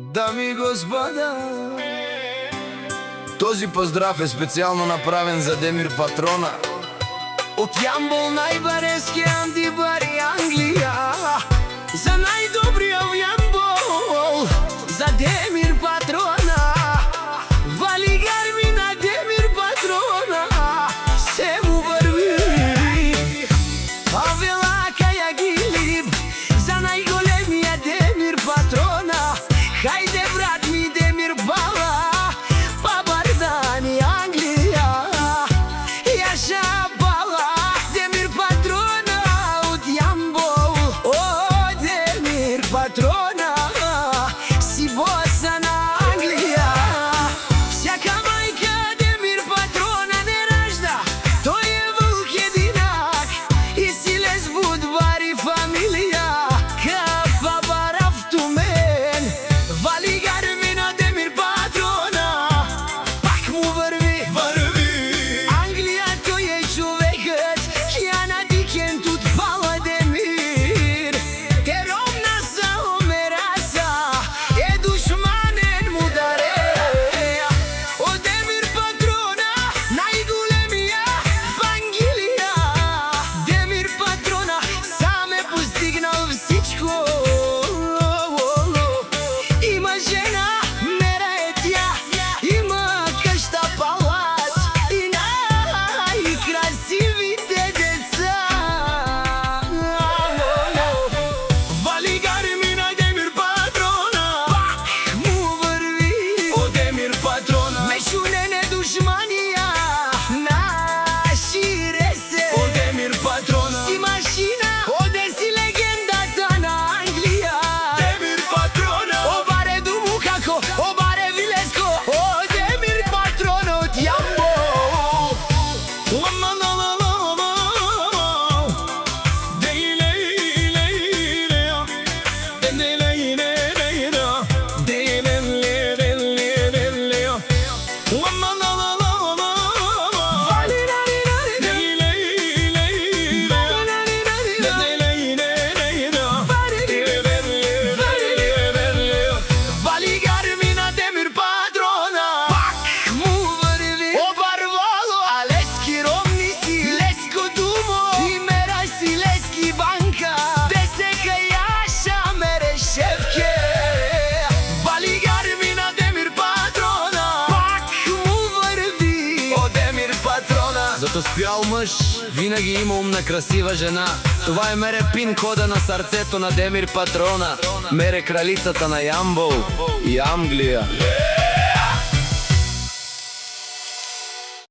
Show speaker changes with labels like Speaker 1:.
Speaker 1: Дами и господа, този поздрав е специално направен за Демир Патрона. От Ямбол, най-бареския антибари Англия, за най-добрия в Ямбол, за Демир Патрона. Вали гарми на Демир Патрона, се му върви. Авелака я гилиб, за най-големия Демир Патрона. Хайде, брат ми, Демир Бала, Пабардани, Англия. Яша Бала, Демир Патрона от Ямбол. О, Демир Патрона, си боса на Англия. Всяка майка Демир Патрона не ражда, той е вълк единак и си лез будвари фамилия. Капа бара в Тумен, вали гарми на Демир Патрона, пак му върви. Англия, той е човекът, я на Дикент от Пала Демир. Те ровна са омераса, е душманен му даре. О, Демир Патрона, най-големия в Англия. Демир Патрона сам е постигнал всичко. Има жена, мера е тя, има къща, палац и най-красивите деца. Вали гарми на Демир Патрона, пак му върви. О, Демир Патрона, мешунене душмания, наши ресе. О, Демир Патрона, си машина, оде си легендата на Англия. Демир Патрона, обаре думу како, обаре вилеско. О, Демир Патрона от Ямбол. Вали гарми на Демир Патрона, пак му върви. Обарвало, а лески ромни си, леско думо и мера си лески банка. Десека яша мере шефке. Вали гарми на Демир Патрона, пак му върви. О, Демир Патрона, зато спял мъж винаги има умна красива жена. Това е мере пин кода на сърцето на Демир Патрона. Мере кралицата на Ямбол и Англия.